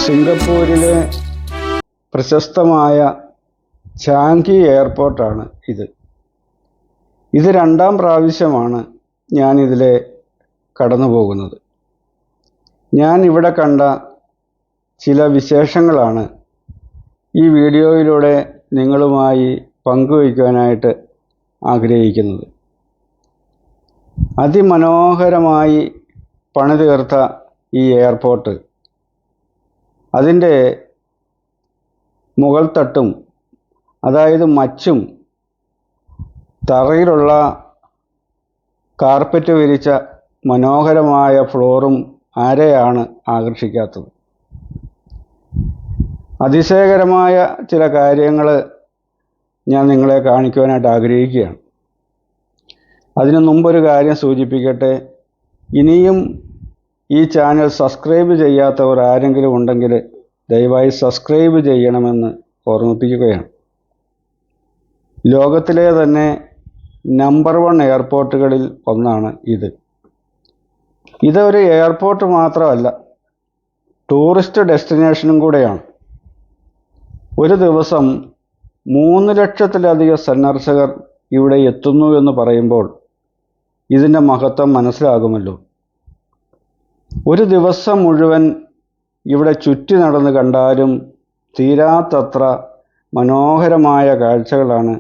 സിംഗപ്പൂരിലെ പ്രശസ്തമായ ചാങ്കി എയർപോർട്ടാണ് ഇത് രണ്ടാം പ്രാവശ്യമാണ് ഞാനിതിലെ കടന്നു പോകുന്നത്. ഞാൻ ഇവിടെ കണ്ട ചില വിശേഷങ്ങളാണ് ഈ വീഡിയോയിലൂടെ നിങ്ങളുമായി പങ്കുവയ്ക്കുവാനായിട്ട് ആഗ്രഹിക്കുന്നത്. അതിമനോഹരമായി പണിതീർത്ത ഈ എയർപോർട്ട്, അതിൻ്റെ മുകൾ തട്ടും, അതായത് മച്ചും, തറയിലുള്ള കാർപ്പറ്റ് വിരിച്ച മനോഹരമായ ഫ്ലോറും ആരെയാണ് ആകർഷിക്കാത്തത്? അതിശയകരമായ ചില കാര്യങ്ങൾ ഞാൻ നിങ്ങളെ കാണിക്കുവാനായിട്ട് ആഗ്രഹിക്കുകയാണ്. അതിനു മുമ്പൊരു കാര്യം സൂചിപ്പിക്കട്ടെ. ഇനിയും ഈ ചാനൽ സബ്സ്ക്രൈബ് ചെയ്യാത്തവർ ആരെങ്കിലും ഉണ്ടെങ്കിൽ ദയവായി സബ്സ്ക്രൈബ് ചെയ്യണമെന്ന് ഓർമ്മിപ്പിക്കുകയാണ്. ലോകത്തിലെ തന്നെ നമ്പർ 1 എയർപോർട്ടുകളിൽ ഒന്നാണ് ഇതൊരു എയർപോർട്ട് മാത്രമല്ല, ടൂറിസ്റ്റ് ഡെസ്റ്റിനേഷനും കൂടെയാണ്. ഒരു ദിവസം 3 ലക്ഷത്തിലധികം സന്ദർശകർ ഇവിടെ എത്തുന്നു എന്ന് പറയുമ്പോൾ ഇതിൻ്റെ മഹത്വം മനസ്സിലാകുമല്ലോ. ഒരു ദിവസം മുഴുവൻ ഇവിടെ ചുറ്റി നടന്ന് കണ്ടാലും തീരാത്തത്ര മനോഹരമായ കാഴ്ചകളാണ്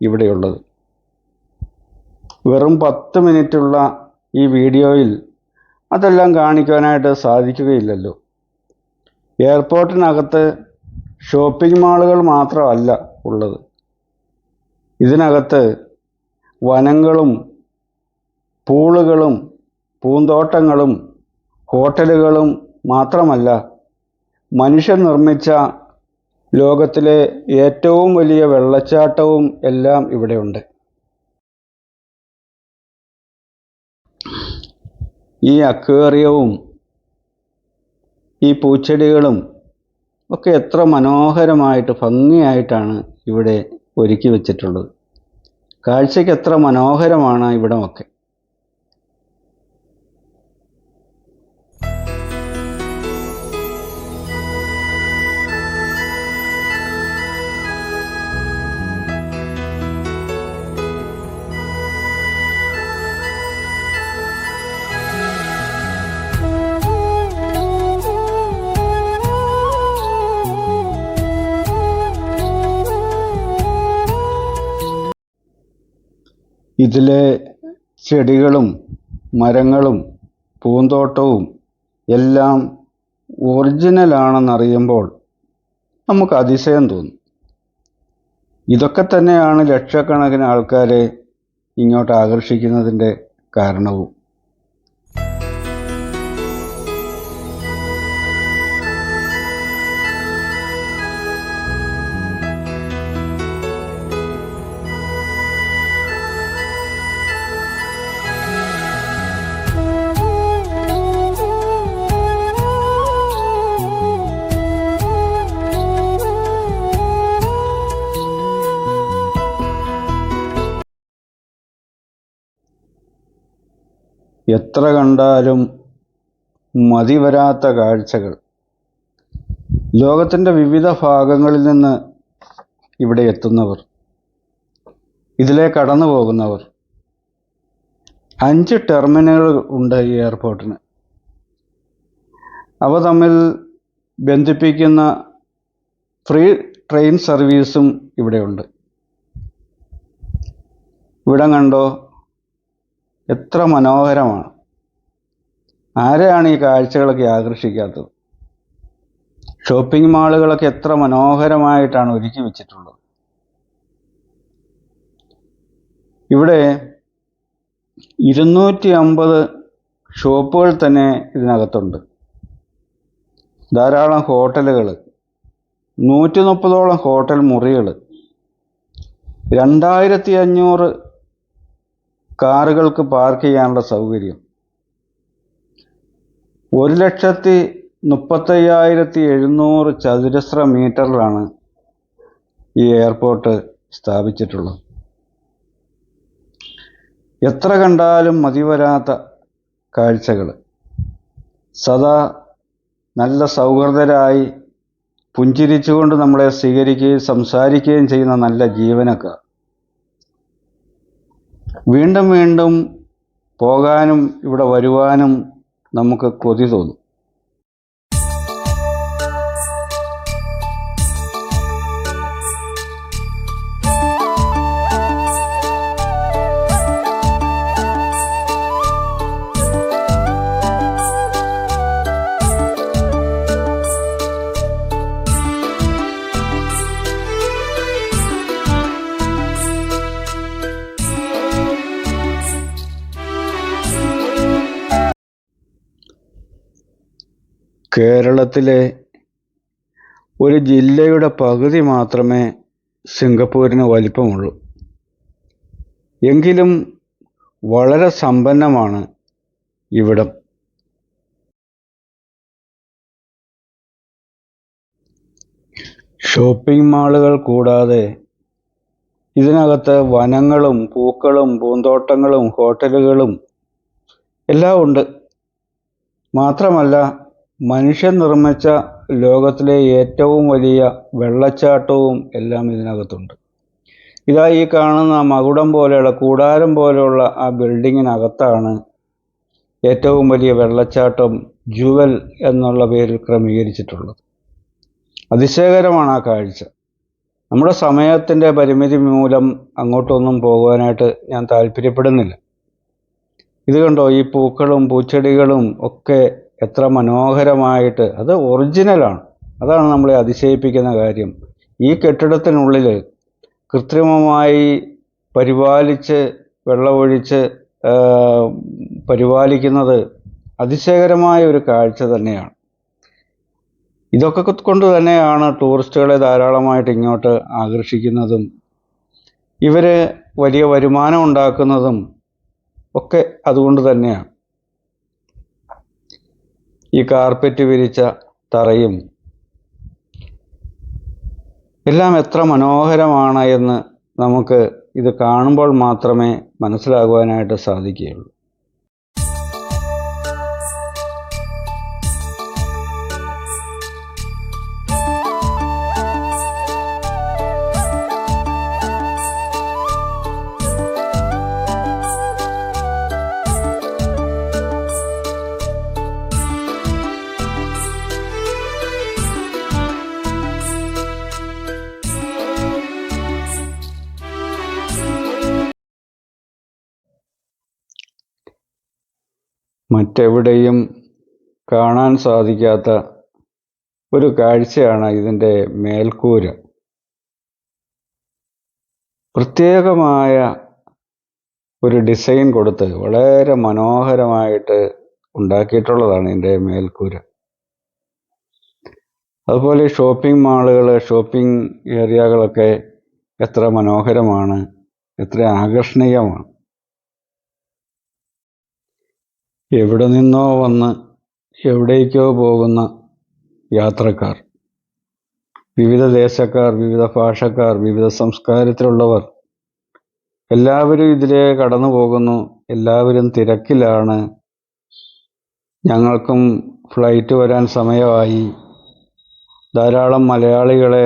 ഇവിടെയുള്ളത്. വെറും 10 മിനിറ്റുള്ള ഈ വീഡിയോയിൽ അതെല്ലാം കാണിക്കാനായിട്ട് സാധിക്കുകയില്ലല്ലോ. എയർപോർട്ടിനകത്ത് ഷോപ്പിംഗ് മാളുകൾ മാത്രമല്ല ഉള്ളത്. ഇതിനകത്ത് വനങ്ങളും പൂളുകളും പൂന്തോട്ടങ്ങളും ഹോട്ടലുകളും മാത്രമല്ല, മനുഷ്യൻ നിർമ്മിച്ച ലോകത്തിലെ ഏറ്റവും വലിയ വെള്ളച്ചാട്ടവും എല്ലാം ഇവിടെയുണ്ട്. ഈ അക്വേറിയവും ഈ പൂച്ചെടികളും ഒക്കെ എത്ര മനോഹരമായിട്ട് ഭംഗിയായിട്ടാണ് ഇവിടെ ഒരുക്കി വച്ചിട്ടുള്ളത്. കാഴ്ചയ്ക്ക് എത്ര മനോഹരമാണ് ഇവിടമൊക്കെ. ഇതിലെ ചെടികളും മരങ്ങളും പൂന്തോട്ടവും എല്ലാം ഒറിജിനലാണെന്നറിയുമ്പോൾ നമുക്ക് അതിശയം തോന്നും. ഇതൊക്കെ തന്നെയാണ് ലക്ഷക്കണക്കിന് ആൾക്കാരെ ഇങ്ങോട്ട് ആകർഷിക്കുന്നതിൻ്റെ കാരണവും. എത്ര കണ്ടാലും മതിവരാത്ത കാഴ്ചകൾ. ലോകത്തിൻ്റെ വിവിധ ഭാഗങ്ങളിൽ നിന്ന് ഇവിടെ എത്തുന്നവർ, ഇതിലെ കടന്നു പോകുന്നവർ. 5 ടെർമിനലുകൾ ഉണ്ട് ഈ എയർപോർട്ടിന്. അവ തമ്മിൽ ബന്ധിപ്പിക്കുന്ന ഫ്രീ ട്രെയിൻ സർവീസും ഇവിടെയുണ്ട്. ഇവിടം കണ്ടോ, എത്ര മനോഹരമാണ്. ആരെയാണ് ഈ കാഴ്ചകളൊക്കെ ആകർഷിക്കാത്തത്? ഷോപ്പിംഗ് മാളുകളൊക്കെ എത്ര മനോഹരമായിട്ടാണ് ഒരുക്കി വെച്ചിട്ടുള്ളത്. ഇവിടെ 250 ഷോപ്പുകൾ തന്നെ ഇതിനകത്തുണ്ട്. ധാരാളം ഹോട്ടലുകൾ, 130ഓളം ഹോട്ടൽ മുറികൾ, 2500 കാറുകൾക്ക് പാർക്ക് ചെയ്യാനുള്ള സൗകര്യം, 1,35,700 ചതുരശ്ര മീറ്ററിലാണ് ഈ എയർപോർട്ട് സ്ഥാപിച്ചിട്ടുള്ളത്. എത്ര കണ്ടാലും മതിവരാത്ത കാഴ്ചകൾ. സദാ നല്ല സൗഹൃദരായി പുഞ്ചിരിച്ചുകൊണ്ട് നമ്മളെ സ്വീകരിക്കുകയും സംസാരിക്കുകയും ചെയ്യുന്ന നല്ല ജീവനക്കാർ. വീണ്ടും വീണ്ടും പോകാനും ഇവിടെ വരുവാനും നമുക്ക് കൊതി തോന്നും. കേരളത്തിലെ ഒരു ജില്ലയുടെ പകുതി മാത്രമേ സിംഗപ്പൂരിന് വലിപ്പമുള്ളൂ. എങ്കിലും വളരെ സമ്പന്നമാണ് ഇവിടം. ഷോപ്പിംഗ് മാളുകൾ കൂടാതെ ഇതിനകത്ത് വനങ്ങളും പൂക്കളും പൂന്തോട്ടങ്ങളും ഹോട്ടലുകളും എല്ലാം ഉണ്ട്. മാത്രമല്ല, മനുഷ്യൻ നിർമ്മിച്ച ലോകത്തിലെ ഏറ്റവും വലിയ വെള്ളച്ചാട്ടവും എല്ലാം ഇതിനകത്തുണ്ട്. ഇതാ ഈ കാണുന്ന മകുടം പോലെയുള്ള കൂടാരം പോലെയുള്ള ആ ബിൽഡിങ്ങിനകത്താണ് ഏറ്റവും വലിയ വെള്ളച്ചാട്ടം ജുവൽ എന്നുള്ള പേരിൽ ക്രമീകരിച്ചിട്ടുള്ളത്. അതിശയകരമാണ് ആ കാഴ്ച. നമ്മുടെ സമയത്തിൻ്റെ പരിമിതി മൂലം അങ്ങോട്ടൊന്നും പോകുവാനായിട്ട് ഞാൻ താല്പര്യപ്പെടുന്നില്ല. ഇത് കണ്ടോ, ഈ പൂക്കളും പൂച്ചെടികളും ഒക്കെ എത്ര മനോഹരമായിട്ട്, അത് ഒറിജിനലാണ്. അതാണ് നമ്മളെ അതിശയിപ്പിക്കുന്ന കാര്യം. ഈ കെട്ടിടത്തിനുള്ളിൽ കൃത്രിമമായി പരിപാലിച്ച് വെള്ളമൊഴിച്ച് പരിപാലിക്കുന്നത് അതിശയകരമായ ഒരു കാഴ്ച തന്നെയാണ്. ഇതൊക്കെ കൊണ്ട് തന്നെയാണ് ടൂറിസ്റ്റുകളെ ധാരാളമായിട്ട് ഇങ്ങോട്ട് ആകർഷിക്കുന്നതും ഇവർ വലിയ വരുമാനം ഉണ്ടാക്കുന്നതും ഒക്കെ അതുകൊണ്ട് തന്നെയാണ്. ഈ കാർപ്പറ്റ് വിരിച്ച തറയും എല്ലാം എത്ര മനോഹരമാണ് എന്ന് നമുക്ക് ഇത് കാണുമ്പോൾ മാത്രമേ മനസ്സിലാകുവാനായിട്ട് സാധിക്കുകയുള്ളൂ. മറ്റെവിടെയും കാണാൻ സാധിക്കാത്ത ഒരു കാഴ്ചയാണ് ഇതിൻ്റെ മേൽക്കൂര. പ്രത്യേകമായ ഒരു ഡിസൈൻ കൊടുത്ത് വളരെ മനോഹരമായിട്ട് ഉണ്ടാക്കിയിട്ടുള്ളതാണ് ഇതിൻ്റെ മേൽക്കൂര. അതുപോലെ ഷോപ്പിംഗ് മാളുകൾ, ഷോപ്പിംഗ് ഏരിയകളൊക്കെ എത്ര മനോഹരമാണ്, എത്ര ആകർഷണീയമാണ്. എവിടെ നിന്നോ വന്ന് എവിടേക്കോ പോകുന്ന യാത്രക്കാർ, വിവിധ ദേശക്കാർ, വിവിധ ഭാഷക്കാർ, വിവിധ സംസ്കാരത്തിലുള്ളവർ എല്ലാവരും ഇതിലെ കടന്നു പോകുന്നു. എല്ലാവരും തിരക്കിലാണ്. ഞങ്ങൾക്കും ഫ്ലൈറ്റ് വരാൻ സമയമായി. ധാരാളം മലയാളികളെ,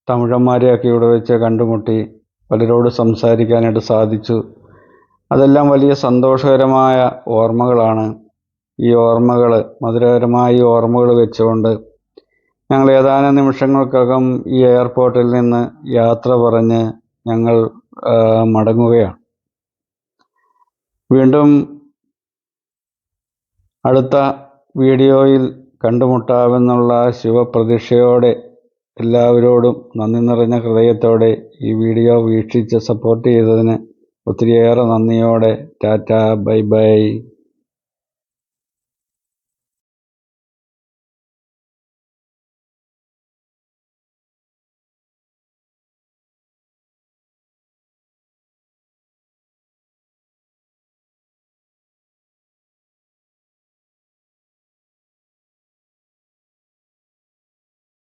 തമിഴന്മാരെയൊക്കെ ഇവിടെ വെച്ച് കണ്ടുമുട്ടി. പലരോട് സംസാരിക്കാനായിട്ട് സാധിച്ചു. അതെല്ലാം വലിയ സന്തോഷകരമായ ഓർമ്മകളാണ്. ഈ ഓർമ്മകൾ, മധുരകരമായ ഈ ഓർമ്മകൾ വെച്ചുകൊണ്ട് ഞങ്ങൾ ഏതാനും നിമിഷങ്ങൾക്കകം ഈ എയർപോർട്ടിൽ നിന്ന് യാത്ര പറഞ്ഞ് ഞങ്ങൾ മടങ്ങുകയാണ്. വീണ്ടും അടുത്ത വീഡിയോയിൽ കണ്ടുമുട്ടാമെന്നുള്ള ശുഭപ്രതീക്ഷയോടെ എല്ലാവരോടും നന്ദി നിറഞ്ഞ ഹൃദയത്തോടെ ഈ വീഡിയോ വീക്ഷിച്ച് സപ്പോർട്ട് ചെയ്തതിന് ഒത്തിരിയേറെ നന്ദിയോടെ ടാറ്റ, ബൈ ബൈ.